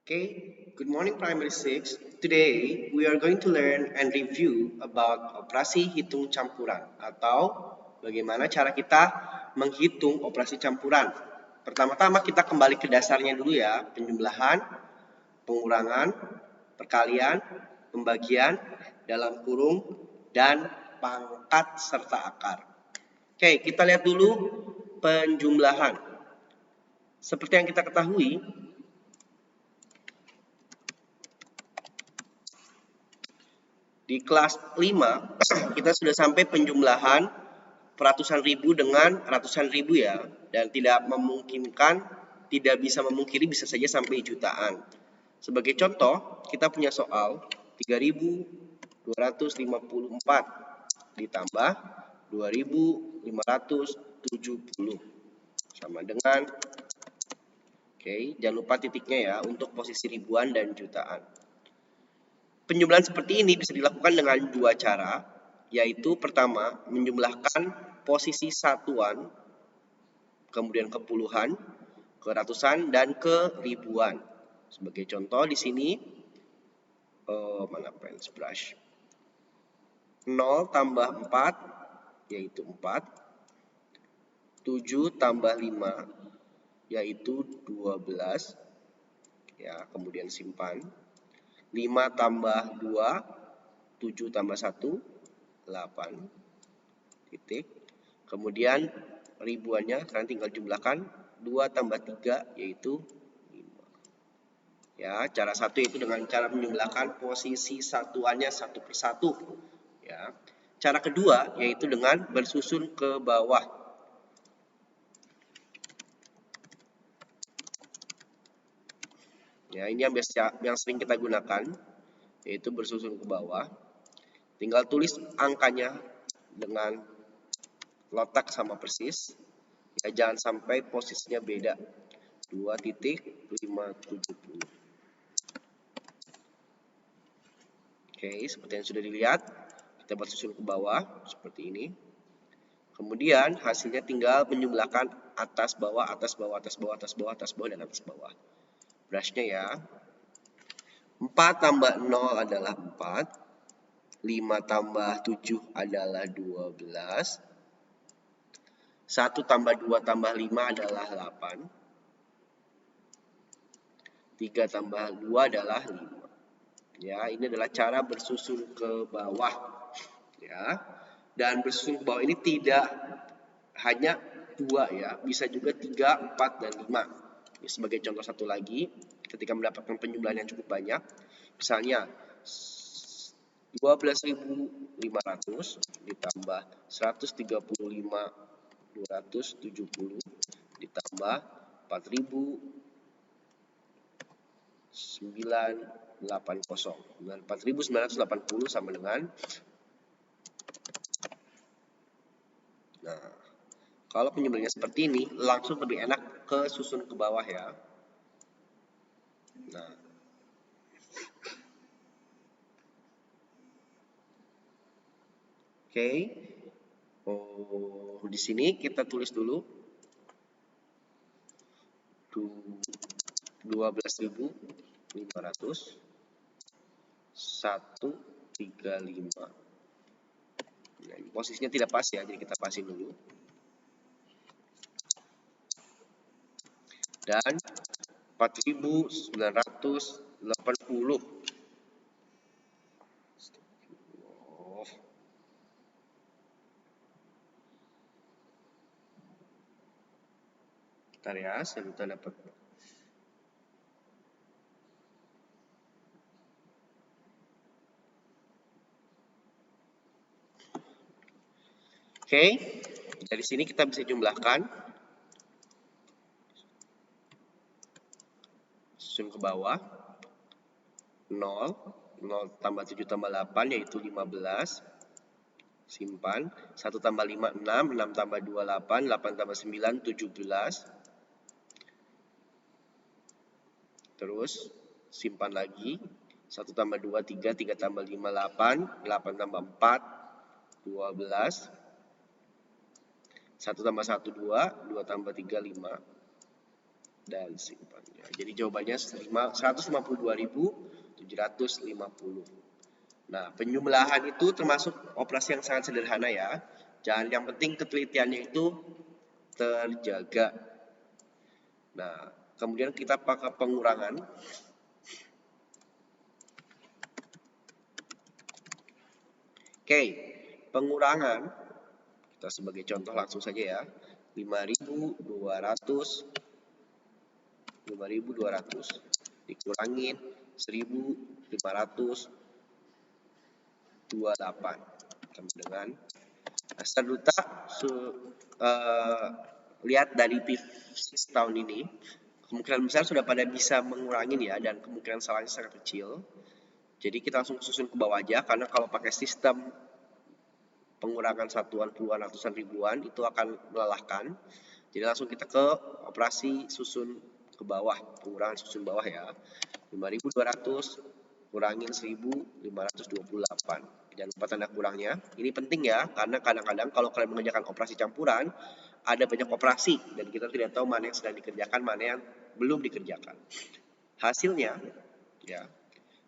Okay, good morning primary 6. Today we are going to learn and review about operasi hitung campuran atau bagaimana cara kita menghitung operasi campuran. Pertama-tama kita kembali ke dasarnya dulu ya, penjumlahan, pengurangan, perkalian, pembagian, dalam kurung, dan pangkat serta akar. Oke, kita lihat dulu penjumlahan. Seperti yang kita ketahui, di kelas 5 kita sudah sampai penjumlahan ratusan ribu dengan ratusan ribu ya, dan tidak bisa memungkiri bisa saja sampai jutaan. Sebagai contoh, kita punya soal 3254 ditambah 2570 sama dengan jangan lupa titiknya ya untuk posisi ribuan dan jutaan. Penjumlahan seperti ini bisa dilakukan dengan dua cara, yaitu pertama menjumlahkan posisi satuan, kemudian ke puluhan, ke ratusan, dan ke ribuan. Sebagai contoh di sini, mana pens brush? 0 tambah 4, yaitu 4. 7 tambah 5, yaitu 12. Ya, kemudian simpan. 5 tambah 2, 7 tambah 1, 8. Titik. Kemudian ribuannya sekarang tinggal jumlahkan 2 tambah 3, yaitu 5. Ya, cara satu itu dengan cara menjumlahkan posisi satuannya satu persatu. Ya. Cara kedua yaitu dengan bersusun ke bawah. Ya, ini yang sering kita gunakan, yaitu bersusun ke bawah. Tinggal tulis angkanya dengan letak sama persis. Ya, jangan sampai posisinya beda. 2.570. Oke, seperti yang sudah dilihat, kita bersusun ke bawah seperti ini. Kemudian hasilnya tinggal menjumlahkan atas bawah, atas bawah, atas bawah, atas bawah, atas bawah, dan atas bawah. Brushnya ya. 4 tambah 0 adalah 4. 5 tambah 7 adalah 12. 1 tambah 2 tambah 5 adalah 8. 3 tambah 2 adalah 5. Ya, ini adalah cara bersusun ke bawah. Ya. Dan bersusun ke bawah ini tidak hanya 2 ya, bisa juga 3, 4, dan 5. Ini sebagai contoh satu lagi, ketika mendapatkan penjumlahan yang cukup banyak, misalnya 12.500 ditambah 135.270 ditambah 4.980 sama dengan, nah, kalau penjumlahannya seperti ini langsung lebih enak ke susun ke bawah ya. Nah, oke. Di sini kita tulis dulu 12.500 135. Nah, posisinya tidak pas ya, jadi kita pasin dulu. Dan 4.980. Bentar ya, saya minta dapat. Oke, dari sini kita bisa jumlahkan. Susun ke bawah. 0 tambah 7 tambah 8 yaitu 15. Simpan. 1 tambah 5, 6. 6 tambah 2, 8. 8 tambah 9, 17. Terus simpan lagi. 1 tambah 2, 3. 3 tambah 5, 8. 8 tambah 4, 12. 1 tambah 1, 2. 2 tambah 3, 5. dan simpannya. Jadi jawabannya 152.750. Nah, penjumlahan itu termasuk operasi yang sangat sederhana ya. Jangan, yang penting ketelitiannya itu terjaga. Nah, kemudian kita pakai pengurangan. Oke, pengurangan kita sebagai contoh langsung saja ya. 5.200 dikurangin 1.528 sama dengan Sarduta lihat dari P6 tahun ini kemungkinan besar sudah pada bisa mengurangin ya, dan kemungkinan salahnya sangat kecil. Jadi kita langsung susun ke bawah aja, karena kalau pakai sistem pengurangan satuan, puluhan, ratusan, ribuan itu akan melelahkan. Jadi langsung kita ke operasi susun ke bawah, pengurangan susun bawah ya. 5.200 kurangin 1.528. Jangan lupa tanda kurangnya. Ini penting ya, karena kadang-kadang kalau kalian mengerjakan operasi campuran, ada banyak operasi dan kita tidak tahu mana yang sedang dikerjakan, mana yang belum dikerjakan. Hasilnya ya,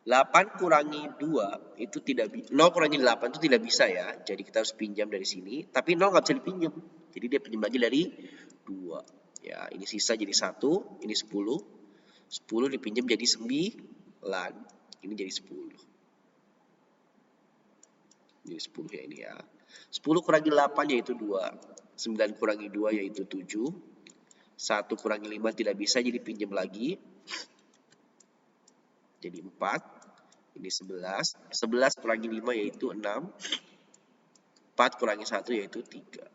8 kurangi 2 itu tidak 0 kurangi 8 itu tidak bisa ya. Jadi kita harus pinjam dari sini, tapi 0 nggak bisa dipinjam. Jadi dia pinjam lagi dari 2. Ya, ini sisa jadi 1, ini 10. 10 dipinjam jadi 9. Ini jadi 10. Jadi 10 ya ini ya. 10 kurangi 8 yaitu 2. 9 kurangi 2 yaitu 7. 1 kurangi 5 tidak bisa, jadi pinjam lagi. Jadi 4. Ini 11. 11 kurangi 5 yaitu 6. 4 kurangi 1 yaitu 3.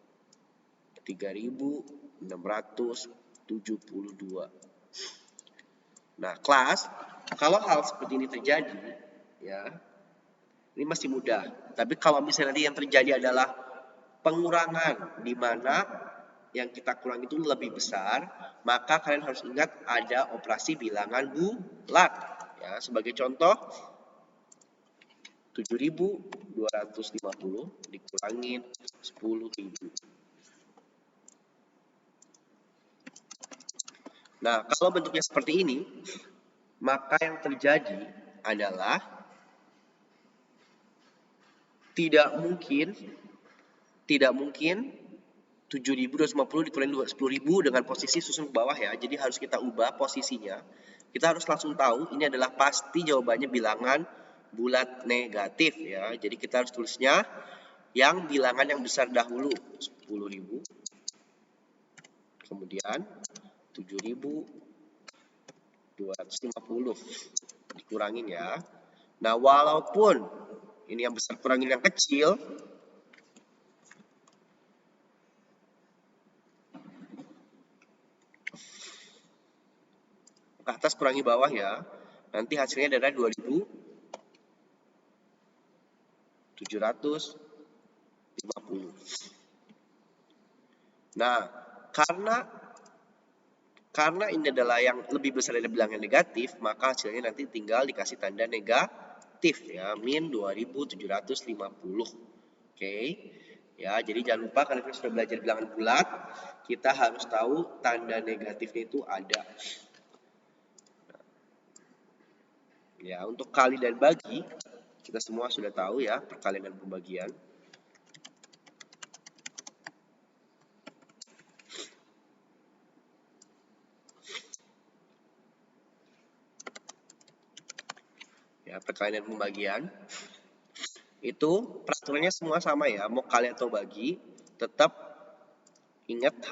3.672. Nah, kelas, kalau hal seperti ini terjadi, ya, ini masih mudah. Tapi kalau misalnya nanti yang terjadi adalah pengurangan, di mana yang kita kurang itu lebih besar, maka kalian harus ingat ada operasi bilangan bulat. Ya, sebagai contoh, 7.250 dikurangin 10.000. Nah, kalau bentuknya seperti ini, maka yang terjadi adalah tidak mungkin 7.250 dikurangin 10.000 dengan posisi susun ke bawah ya. Jadi harus kita ubah posisinya. Kita harus langsung tahu ini adalah pasti jawabannya bilangan bulat negatif ya. Jadi kita harus tulisnya yang bilangan yang besar dahulu, 10.000. Kemudian 7.250 dikurangin ya. Nah, walaupun ini yang besar kurangin yang kecil, ke atas kurangi bawah ya. Nanti hasilnya adalah 2.750. Nah, karena ini adalah yang lebih besar dari bilangan negatif, maka hasilnya nanti tinggal dikasih tanda negatif ya, min 2.750. Oke. Ya, jadi jangan lupa karena kita sudah belajar bilangan bulat, kita harus tahu tanda negatifnya itu ada. Ya, untuk kali dan bagi, kita semua sudah tahu ya, perkalian dan pembagian. Ya, perkalian dan pembagian. Itu peraturannya semua sama ya, mau kali atau bagi, tetap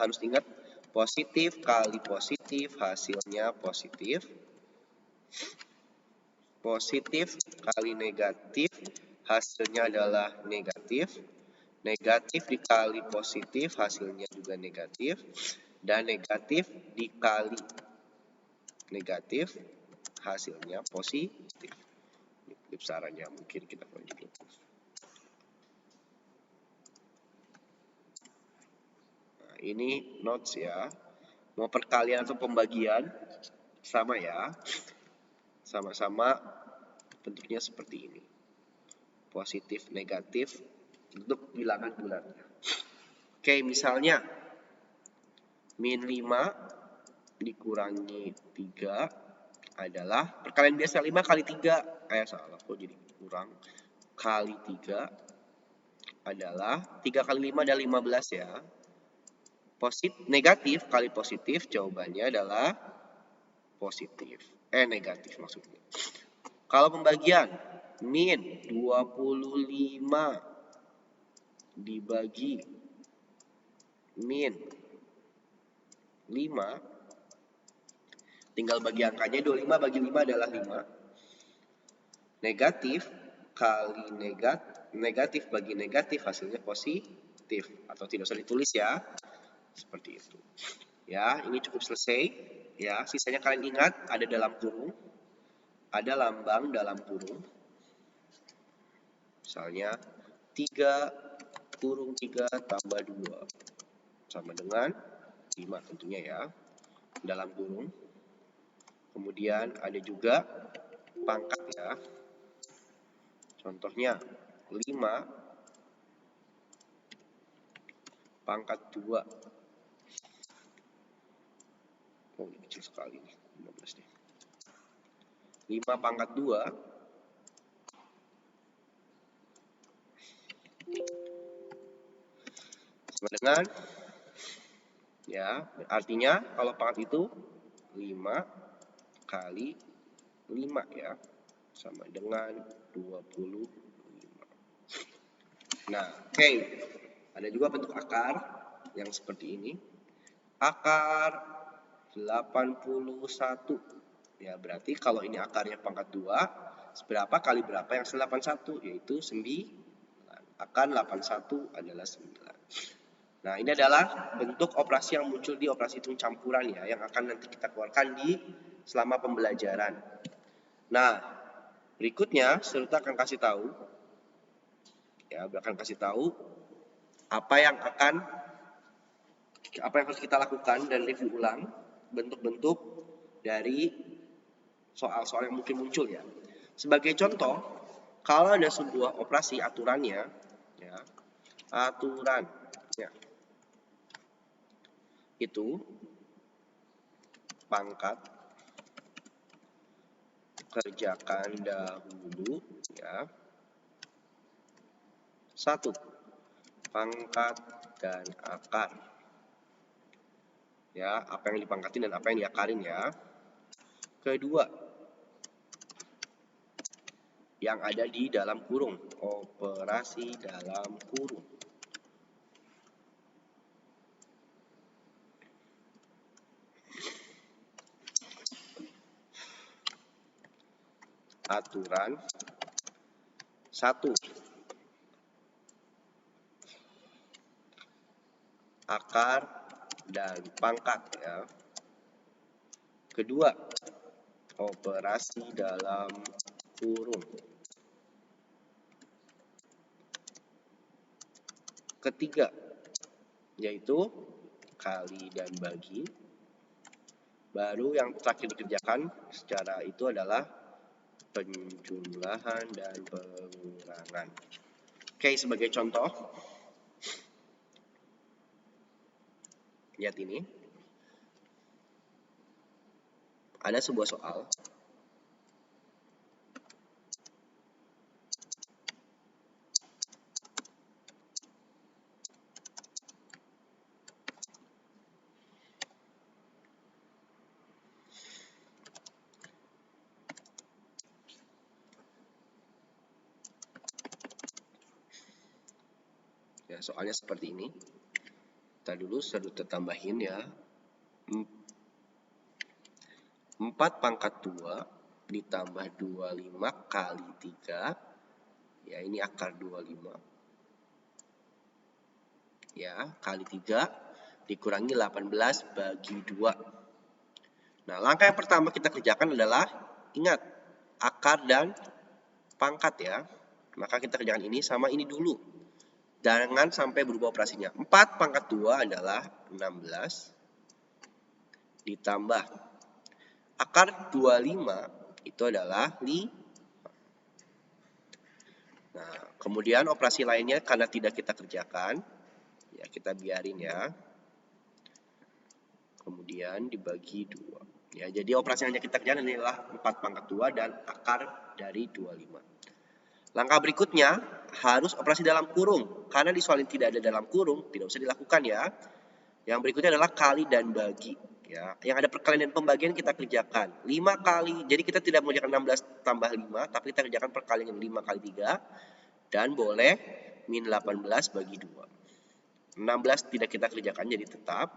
harus ingat positif kali positif, hasilnya positif. Positif kali negatif, hasilnya adalah negatif. Negatif dikali positif, hasilnya juga negatif. Dan negatif dikali negatif, hasilnya positif. Ini besarannya mungkin kita lanjut. Nah, ini notes ya. Mau perkalian atau pembagian, sama ya. Sama-sama bentuknya seperti ini. Positif, negatif, untuk bilangan bulatnya. Oke, misalnya min 5 dikurangi 3 adalah perkalian biasa 5 kali 3. Salah, kok jadi kurang. Kali 3 adalah 3 kali 5 adalah 15 ya. Negatif kali positif, jawabannya adalah positif. Negatif maksudnya. Kalau pembagian, min 25 dibagi min 5, tinggal bagi angkanya, 25 bagi 5 adalah 5. Negatif kali negatif bagi negatif, hasilnya positif. Atau tidak usah ditulis ya. Seperti itu. Ya, ini cukup selesai. Ya, sisanya kalian ingat ada dalam kurung. Ada lambang dalam kurung. Misalnya 3 kurung 3 tambah 2 sama dengan 5 tentunya ya. Dalam kurung. Kemudian ada juga pangkat ya. Contohnya 5 pangkat 2. Oh, ini kecil sekali nih. 15 deh. 5 pangkat 2 sama dengan, ya, artinya kalau pangkat itu 5 kali 5 ya, sama dengan 25. Nah, oke. Ada juga bentuk akar yang seperti ini. Akar 81. Ya, berarti kalau ini akarnya pangkat 2, seberapa kali berapa yang 81? Yaitu 9. Akar 81 adalah 9. Nah, ini adalah bentuk operasi yang muncul di operasi hitung campuran ya, yang akan nanti kita keluarkan selama pembelajaran. Nah, berikutnya Serta akan kasih tahu apa yang harus kita lakukan dan review ulang bentuk-bentuk dari soal-soal yang mungkin muncul ya. Sebagai contoh, kalau ada sebuah operasi aturannya itu pangkat kerjakan dahulu ya. 1. Pangkat dan akar. Ya, apa yang dipangkatin dan apa yang diakarin ya. Kedua, yang ada di dalam kurung, operasi dalam kurung. Aturan 1. Akar dan pangkat ya. Kedua, operasi dalam kurung. Ketiga, yaitu kali dan bagi. Baru yang terakhir dikerjakan secara itu adalah penjumlahan dan pengurangan. Oke, sebagai contoh, lihat ini. Ada sebuah soal. Ya, soalnya seperti ini. Kita dulu kita tambahin ya. 4 pangkat 2 ditambah 25 kali 3. Ya, ini akar 25. Ya, kali 3 dikurangi 18 bagi 2. Nah, langkah yang pertama kita kerjakan adalah, ingat, akar dan pangkat ya. Maka kita kerjakan ini sama ini dulu. Jangan sampai berubah operasinya. 4 pangkat 2 adalah 16. Ditambah akar 25 itu adalah 5. Nah, kemudian operasi lainnya karena tidak kita kerjakan, ya kita biarin ya. kemudian dibagi 2. Ya, jadi operasi yang kita kerjakan adalah 4 pangkat 2 dan akar dari 25. Langkah berikutnya harus operasi dalam kurung. Karena di soal ini tidak ada dalam kurung, tidak usah dilakukan ya. Yang berikutnya adalah kali dan bagi. Ya, yang ada perkalian dan pembagian kita kerjakan 5 kali. Jadi kita tidak mengerjakan 16 tambah 5, tapi kita kerjakan perkalian 5 kali 3. Dan boleh min 18 bagi 2. 16 tidak kita kerjakan, jadi tetap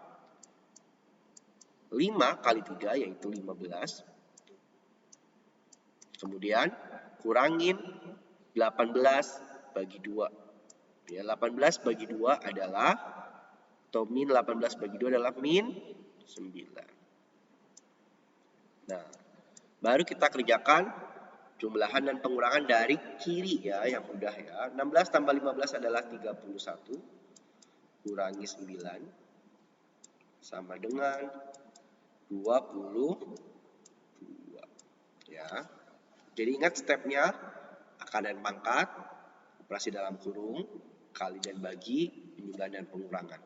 5 kali 3 yaitu 15. Kemudian kurangin 18 bagi 2. Ya, 18 bagi 2 adalah, atau min 18 bagi 2 adalah min 9. Nah, baru kita kerjakan jumlahan dan pengurangan dari kiri ya, yang mudah ya. 16 tambah 15 adalah 31. Kurangi 9 sama dengan 22. Ya. Jadi ingat stepnya, akar dan pangkat, operasi dalam kurung, kali dan bagi, penjumlahan dan pengurangan.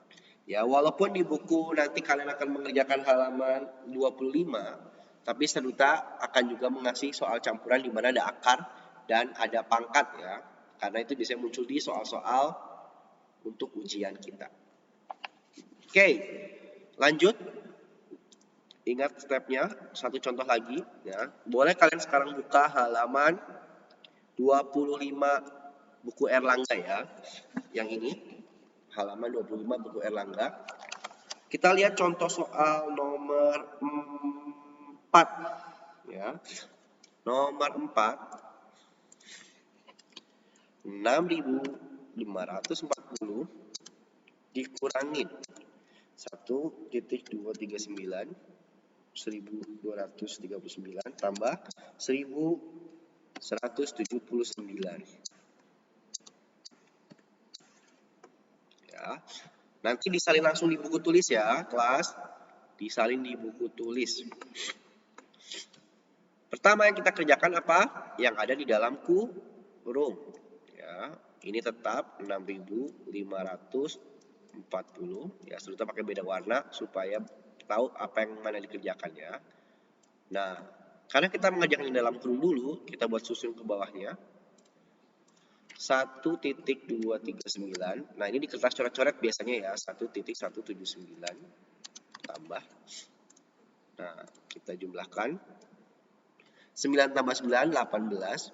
Ya, walaupun di buku nanti kalian akan mengerjakan halaman 25, tapi Seduta akan juga mengasih soal campuran di mana ada akar dan ada pangkat ya. Karena itu biasanya muncul di soal-soal untuk ujian kita. Oke, lanjut. Ingat stepnya, satu contoh lagi ya. Boleh kalian sekarang buka halaman 25 buku Erlangga ya. Yang ini, halaman 25 buku Erlangga. Kita lihat contoh soal nomor 4 ya. Nomor 4, 6.540 dikurangin 1.239, 1.239 tambah 1.179. Ya. Nanti disalin langsung di buku tulis ya, kelas. Disalin di buku tulis. Pertama yang kita kerjakan apa? Yang ada di dalam kurung. Ya, ini tetap 6.540. Ya, Seduta pakai beda warna supaya tahu apa yang mana dikerjakan ya. Nah, karena kita mengerjakan di dalam kurung dulu, kita buat susun ke bawahnya. 1.239. Nah, ini di kertas coret-coret biasanya ya, 1.179 tambah. Nah, kita jumlahkan. 9 tambah 9, 18.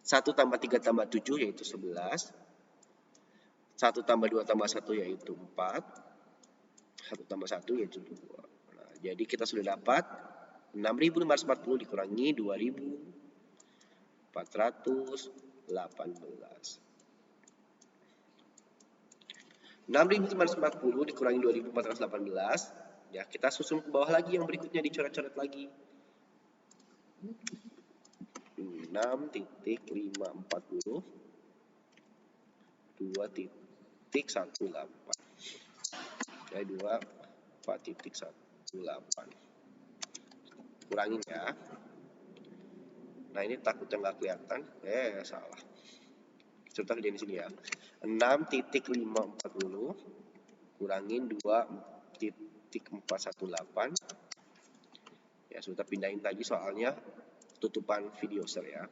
1 tambah 3 tambah 7 yaitu 11. 1 tambah 2 tambah 1 yaitu 4. 1 tambah 1 yaitu 2. Nah, jadi kita sudah dapat 6.540 dikurangi 2.418. 6.540 dikurangi 2.418. Ya, kita susun ke bawah lagi, yang berikutnya dicoret-coret lagi. 6.540 2.18. Ya, 4.18. Kurangin ya. Nah, ini takutnya nggak kelihatan. Salah. Coba kerjain di sini ya. 6.540 kurangin 2.418. Ya, sudah pindahin tadi soalnya tutupan video share ya.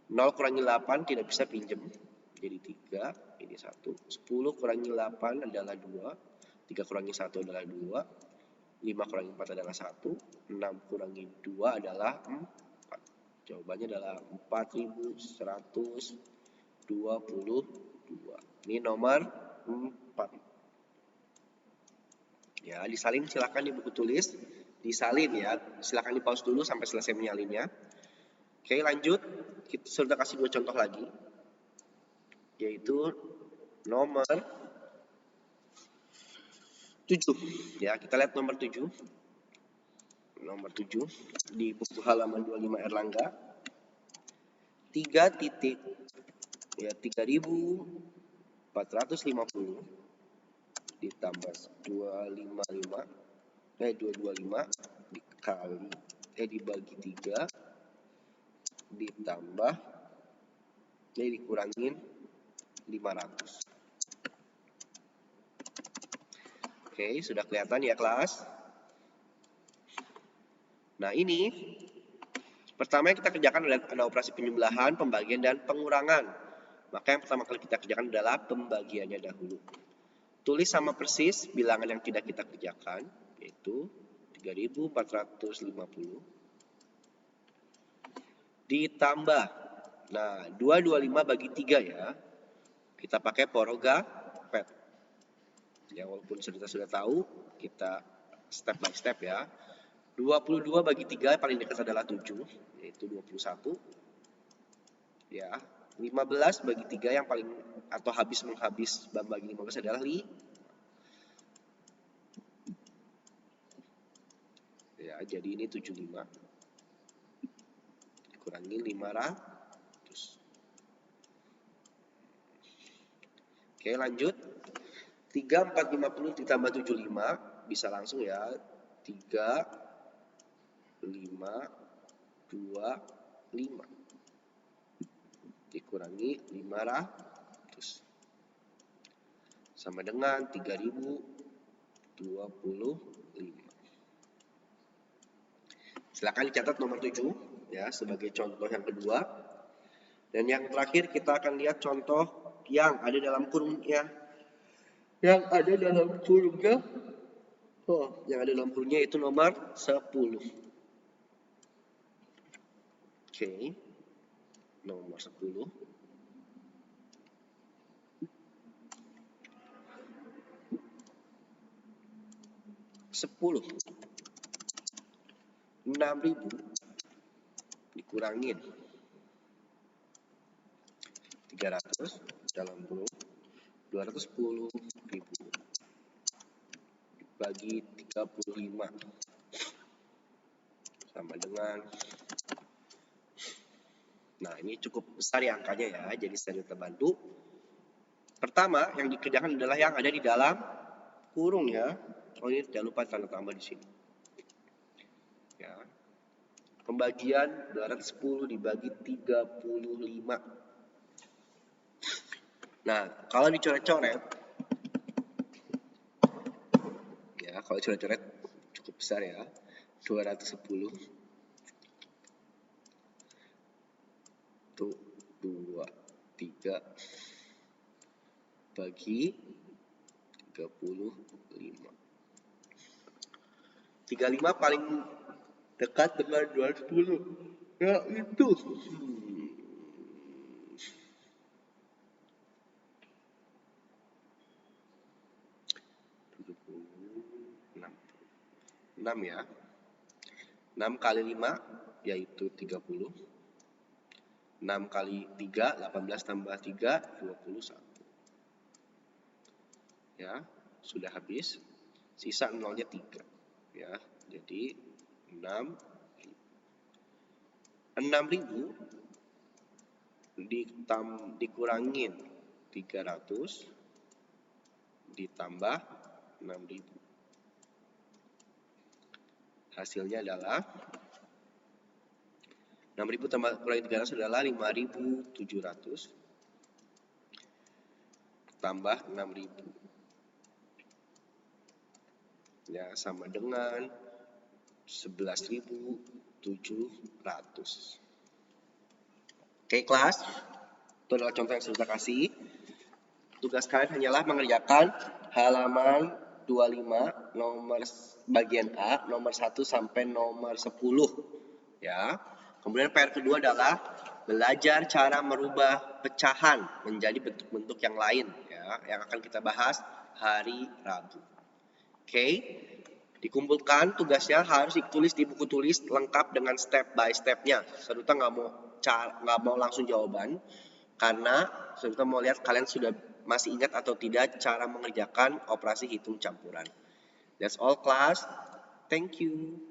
0 kurangi 8 tidak bisa pinjem. Jadi 3, ini 1. 10 kurangi 8 adalah 2. 3 kurangi 1 adalah 2. 5 kurangi 4 adalah 1. 6 kurangi 2 adalah 4. Jawabannya adalah 4.122. Ini nomor 4. Ya, disalin silakan di buku tulis. Disalin ya, silakan di pause dulu sampai selesai menyalinnya. Oke, lanjut. Kita sudah kasih 2 contoh lagi. Yaitu nomor 7. Ya, kita lihat nomor 7. Nomor 7 di buku halaman 25 Erlangga. 3 titik ya 3.450 ditambah 225 dikali dibagi 3 ditambah dikurangin 500. Oke, sudah kelihatan ya kelas? Nah ini, pertama yang kita kerjakan ada operasi penjumlahan, pembagian, dan pengurangan. Maka yang pertama kali kita kerjakan adalah pembagiannya dahulu. Tulis sama persis bilangan yang tidak kita kerjakan, yaitu 3.450 ditambah, nah 225 bagi 3 ya, kita pakai porogapet. Ya walaupun kita sudah tahu, kita step by step ya. 22 bagi 3 paling dekat adalah 7, yaitu 21. Ya, 15 bagi 3 yang paling atau menghabis bagi 15 adalah 5. Ya, jadi ini 75. Dikurangi 500. Oke, lanjut. 3.450 ditambah 75 bisa langsung ya. 3 5 2 5 dikurangi 500 sama dengan 3.025. Silakan dicatat nomor 7 ya sebagai contoh yang kedua. Dan yang terakhir kita akan lihat contoh yang ada dalam kurungnya. Yang ada dalam kurungnya itu nomor 10. Oke. Nomor 10. Sepuluh 6.000 dikurangin 300 dalam kurung 210.000 dibagi 35 sama dengan, nah ini cukup besar ya angkanya ya, jadi saya terbantu. Pertama yang dikerjakan adalah yang ada di dalam kurung ya. Oh ini jangan lupa tanda tambah di sini. Ya. Pembagian 210 dibagi 35. Nah, kalau dicoret-coret, ya kalau coret-coret cukup besar ya, 210 tuh 2 3 bagi 35. 35 paling dekat dengan 210 ya itu 6 ya. 6 kali 5 yaitu 30. 6 kali 3 18 tambah 3 21. Ya, sudah habis. Sisa nolnya 3. Ya, jadi 6.000 dikurangin 300 ditambah 6.000. Hasilnya adalah 6.000 tambah kurangi 300 adalah 5.700 tambah 6.000. Ya, sama dengan 11.700. Oke, kelas. Itu adalah contoh yang sudah kasih. Tugas kalian hanyalah mengerjakan halaman 25 nomor bagian A nomor 1 sampai nomor 10 ya. Kemudian PR kedua adalah belajar cara merubah pecahan menjadi bentuk-bentuk yang lain ya, yang akan kita bahas hari Rabu. Oke. Dikumpulkan tugasnya harus ditulis di buku tulis lengkap dengan step by stepnya. Serta nggak mau langsung jawaban karena serta mau lihat kalian sudah masih ingat atau tidak cara mengerjakan operasi hitung campuran. That's all class. Thank you.